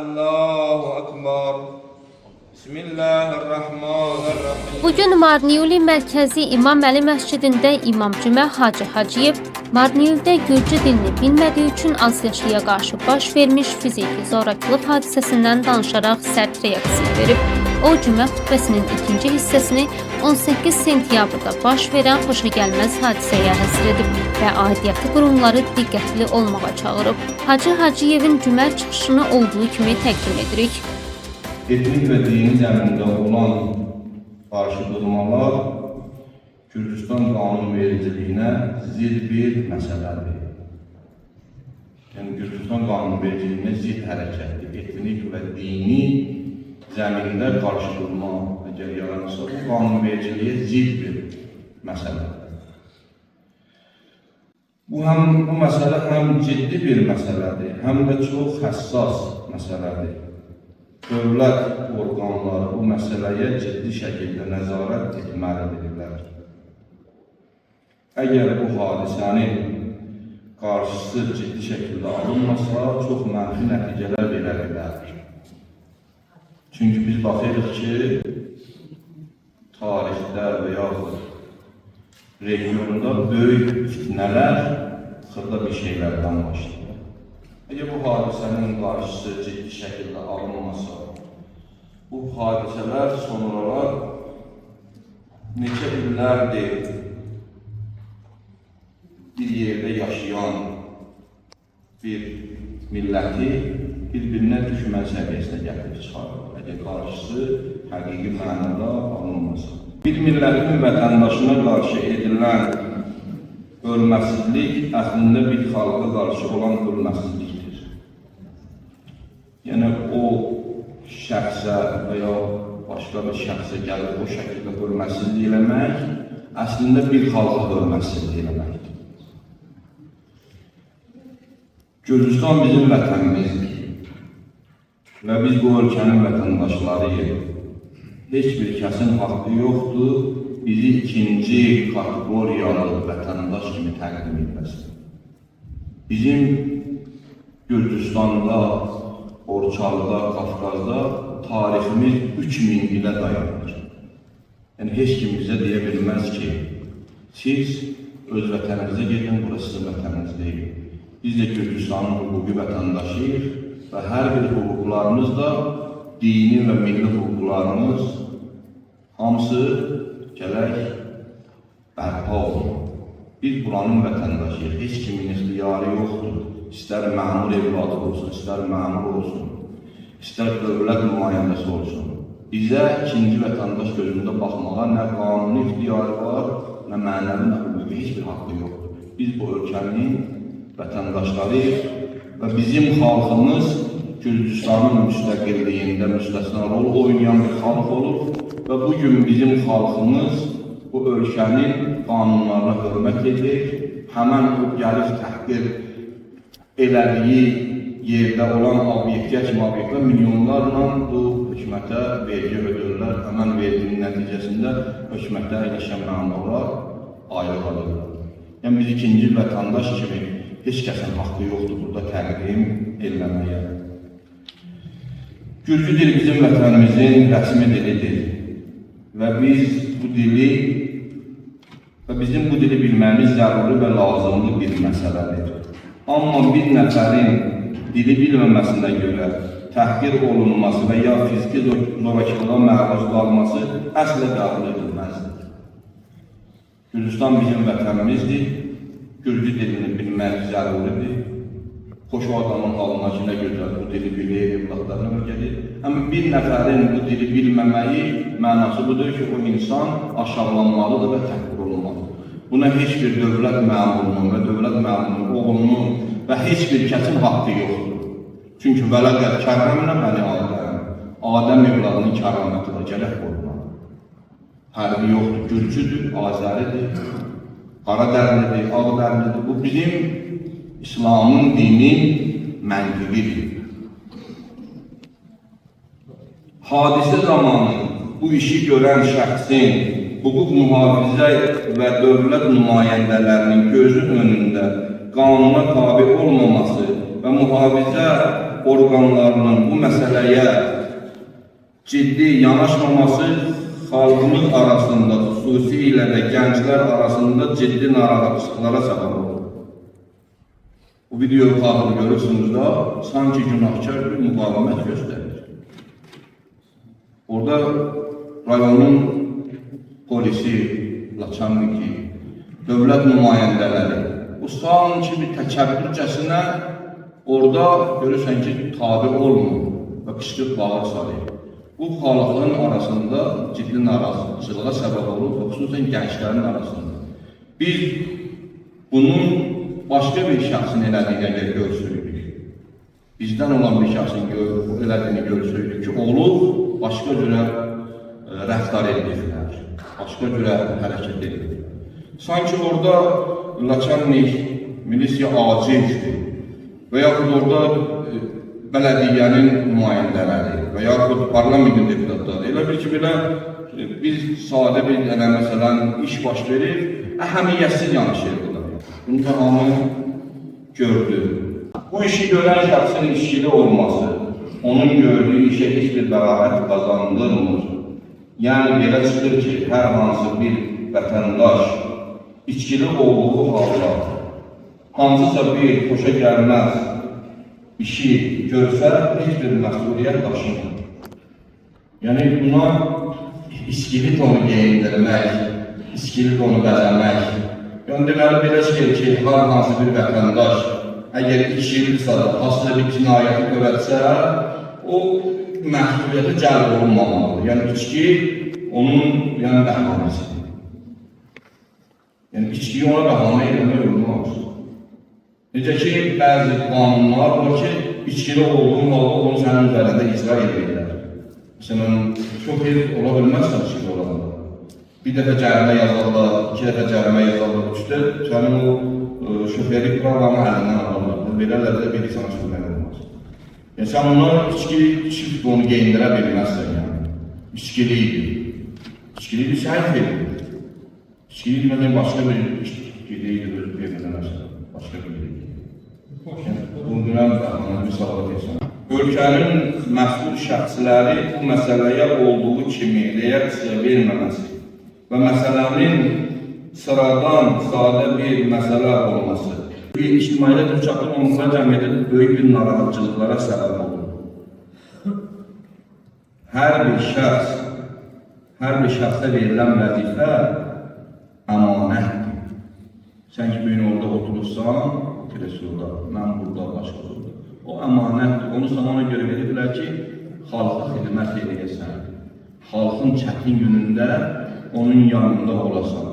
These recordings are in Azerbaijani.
Allahu Akbar. Bismillahirrahmanirrahim. Bugün Marniyuli Mərkəzi İmam Əli Məscidində İmam Cümə Hacı Hacıyev Marniyuldə Gürcü dilini bilmədiyi üçün azyaşlıya qarşı baş vermiş fiziki zorakılıq hadisəsindən danışaraq sərt reaksiya verib. O cümə xutbəsinin ikinci hissəsini 18 sentyabrda baş verən xoşagəlməz hadisəyə həsr edib və aidiyyəti qurumları diqqətli olmağa çağırıb. Hacı Hacıyevin cümə çıxışını olduğu kimi təqdim edirik. Etnik ve dini zəmində olan qarşıdurmalar Gürcistan qanunvericiliyinə zid bir məsələdir. Yəni Gürcistan qanunvericiliyinə zid hərəkətdir. Etnik və dini zəmində qarşıdurma əgər yaranırsa, bu qanunvericiliyə zid bir məsələdir. Bu məsələ həm ciddi bir məsələdir, həm də çox həssas məsələdir. Dövlət orqanları bu məsələyə ciddi şəkildə nəzarət etməlidirlər. Əgər bu hadisənin qarşısı ciddi şəkildə alınmasa, çox mənfi nəticələr verə bilər. Çünki biz baxırıq ki, tarixdə və yaxud regionda böyük fitnələr xırda bir şeylərdən başlayır. Əgər bu hadisənin qarşısı ciddi şəkildə alınmasa, bu hadisələr sonralar neçə illərdir bir yerdə yaşayan bir milləti bir-birinə düşmən səviyyəsinə gətirib çıxarır. Əgər qarşısı həqiqi mənada alınmasa. Bir millətin vətəndaşına qarşı edilən hörmətsizlik əslində bir xalqa qarşı olan hörmətsizlikdir. Yəni o şəxsə və ya başqa bir şəxsə gəlib o şəkildə hörmətsizlik eləmək əslində bir xalqa hörmətsizlik eləməkdir. Gürcistan bizim vətənimizdir və biz bu ölkənin vətəndaşlarıyıq. Heç bir kəsin haqqı yoxdur bizi ikinci kategoriyalı vətəndaş kimi təqdim etməsin. Bizim Gürcistanda, Orçalıda, Qafqazda tariximiz 3000 ilə dayanır. Yəni heç kim bizə deyə bilməz ki, siz öz vətəninizə gedin, burası sizin vətəniniz deyil. Biz də Gürcistanın hüquqi vətəndaşıyıq və hər bir hüquqlarımız da dini və milli hüquqlarımız hamısı gələk bərpa olunur. Biz buranın vətəndaşıyıq, heç kimin ixtiyarı yoxdur. İstər məmur evladı olsun, istər məmur olsun, istər dövlət nümayəndəsi olsun. Bizə ikinci vətəndaş gözündə baxmağa nə qanuni ixtiyarı var, nə mənəvi, nə hüquqi heç bir haqqı yoxdur. Biz bu ölkənin vətəndaşlarıyıq və bizim xalqımız Gürcistanın müstəqilliyində müstəsna rol oynayan bir xalq olur və bugün bizim xalqımız bu ölkənin qanunlarına hörmət edir, həmən o gəlib təhqir elədiyi yerdə olan obyektə kimi obyektə milyonlarla bu hökumətə vergi ödürlər, həmən verginin nəticəsində hökumətdə əyləşən məmurlar aylıq alırlar. Yəni biz ikinci vətəndaş kimi heç kəsin haqqı yoxdur burada təqdim eləməyə. Gürcü dili bizim vətənimizin rəsmi dilidir və bizim bu dili bilməyimiz zəruri və lazımlı bir məsələdir. Amma bir nəfərin dili bilməməsinə görə təhqir olunması və ya fiziki zorakılığa məruz qalması əslə qəbul edilməzdir. Gürcistan bizim vətənimizdir, Gürcü dilini bilmək zəruridir. Xoş adamın halına ki, nə gözəl bu dili bilir, evlatlarına öyrədir. Amma bir nəfərin bu dili bilməməyi mənası budur ki, o insan aşağılanmalıdır və təhqir olunmalıdır. Buna heç bir dövlət məmurunun və dövlət məmurunun oğlunun və heç bir kəsin haqqı yoxdur. Çünki vələqət kərəmlə bəni Adəm evladının kəraməti də gərək olmalıdır. Hərbi yoxdur, Gürcüdür, Azəridir, Qaradərlidir, Ağdərlidir. Bu bizim İslamın dinin məntiqidir. Hadisə zamanı bu işi görən şəxsin hüquq mühafizə və dövlət nümayəndələrinin gözü önündə qanuna tabi olmaması və mühafizə orqanlarının bu məsələyə ciddi yanaşmaması xalqımız arasında, xüsusilə də gənclər arasında ciddi narahatçılıqlara səbəb olur. Bu videoyu xatırı görürsünüz da, sanki günahkar bir müqavimət göstərir. Orada rayonun polisi, laçanliki, dövlət nümayəndələri, bu sanki bir təkəbbürcəsinə orada görürsən ki, tabi olmur və qışqırıq bağır salır. Bu xalqların arasında ciddi narazılığa səbəb olur və xüsusən gənclərin arasında. Biz bunun başqa bir şəxsin elədiyini görsüydük. Bizdən olan bir şəxsin elədiyini görsüydük ki, olur, başqa cürə rəftar edirlər, başqa cürə hərəkət edirlər. Sanki orada laçanlik, milisiya acildir və yaxud orada bələdiyyənin nümayəndələri və yaxud parlamentin deputatları. Elə bil ki, belə biz sadə bir dənə məsələn iş baş verir, əhəmiyyətsiz yanaşırdılar. Bunu da hamı gördü. Bu işi görən şəxsin işçili olması, onun gördüyü işə heç bir bəraət qazandırmır. Yəni belə çıxır ki, hər hansı bir vətəndaş içkili olduğu halda hansısa bir xoşa gəlməz işi görsə, heç bir məsuliyyət daşımır. Yəni buna içkili donu geyindirmək, içkili donu bəzəmək, yəni deməli belə şey ki, hər hansı bir vətəndaş əgər içkilidirsə, hansısa bir cinayəti törətsə, o məsuliyyəti cəlb olunmamalıdır. Yəni içki onun bəhanəsidir. Yəni içkiyi ona bəhanə eləmək olmaz. Necə ki, bəzi qanunlar var ki, içkili olduğun halda onu sənin üzərində icra edirlər. Məsələn, şofer ola bilməzsən içkili olanda. Bir dəfə cərimə yazarlar, iki dəfə cərimə yazarlar, üçdə sənin o şoferi programı əlindən alırlar. Belələr də bir sana sürmək olmaz. Yəni, sən ona içki içib onu geyindirə bilməzsən yəni. İçkiliydi. İçkiliydi, səhv edir. İçkiliydi, məndən başqa bir içkiliydi, başqa bir bunu bilən misala deyirsən. Ölkənin məsul şəxsləri bu məsələyə olduğu kimi reaksiya verməməsi və məsələnin sıradan sadə bir məsələ olması ictimaiyyət çatılmamışlar cəmiyyətdə böyük bir narahatçılıqlara səbəb olur. Hər bir şəxsə verilən vəzifə əmanətdir. Sən ki, bugün orada oturursan, kresoda, mən burada, başqa burada. O əmanətdir. Onu sana görə verirlər ki, xalqa xidmət edəsən. Xalqın çətin günündə onun yanında olasan.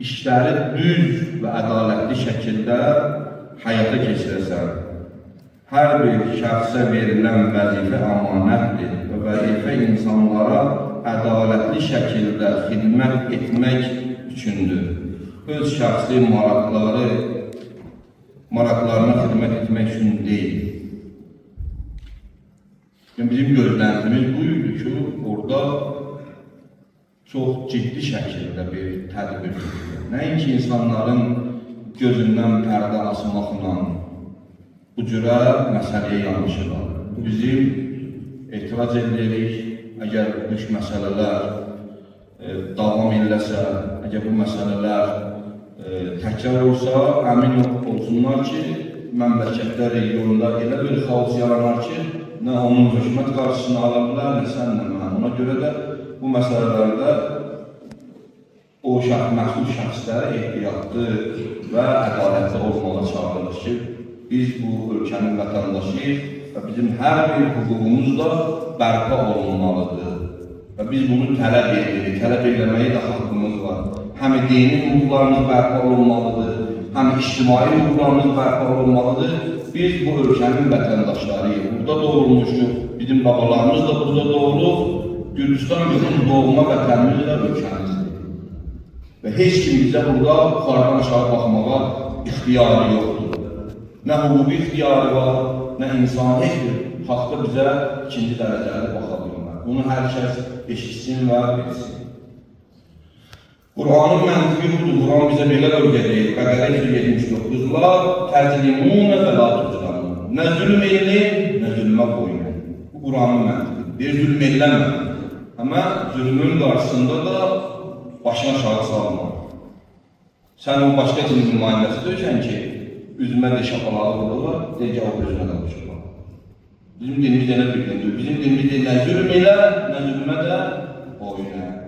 İşləri düz və ədalətli şəkildə həyata keçirəsən. Hər bir şəxsə verilən vəzifə əmanətdir və vəzifə insanlara ədalətli şəkildə xidmət etmək üçündür. Öz şəxsi maraqlarına xidmət etmək üçün deyil. Yəni, bizim gözləntimiz buydu ki, orada çox ciddi şəkildə bir tədbir. Nəinki insanların gözündən pərdə asmaqla bu cürə məsələyə yanaşırlar. Bizim etiraz edirik, əgər bu məsələlər davam ediləsə, əgər bu məsələlər təkrar olsa, əmin olsunlar ki, məmləkətdə, regionda elə bir xaos yaranar ki, nə onun hökumət qarşısını ala bilər, nə sən, nə mən. Ona görə də bu məsələlərdə o məsul şəxslərə ehtiyatlı və ədalətli olmağa çağırılır ki, biz bu ölkənin vətəndaşıyıq və bizim hər bir hüququmuz da bərpa olunmalıdır. Və biz bunu tələb edirik, tələb eləməyə də haqqımız var. Həm dini hüquqlarımız bərpa olunmalıdır, həm ictimai hüquqlarımız bərpa olunmalıdır. Biz bu ölkənin vətəndaşlarıyıq. Burada doğulmuşuq, bizim babalarımız da burada doğulub. Gürcistan bizim doğma vətənimiz də ölkəmizdir. Və heç kim bizə burada yuxarıdan aşağı baxmağa ixtiyarı yoxdur. Nə hüquqi ixtiyarı var, nə insan heç bir haqda bizə ikinci dərəcəli baxa bilmir. Bunu hər kəs eşitsin və bilsin. Qur'anın məntiqi budur. Qur'an bizə belə öyrədir. Bəqərə 279-la təclimunə və la tucranun. Nə zülm eləyim, nə zülmə boyun əyim. Bu Quranın məntiqidir. Bir zülm eləmə. Amma zülmün qarşısında da başına aşağı salma. Sən o başqa dinin nümayəndəsi deyirsən ki, üzümə də şapalağı vururlar, deyəcək o özünə də vururlar. Bizim dinimiz elə bir dindir. Bizim dinimiz nə zülm elə, nə zülmə də boyun əyim.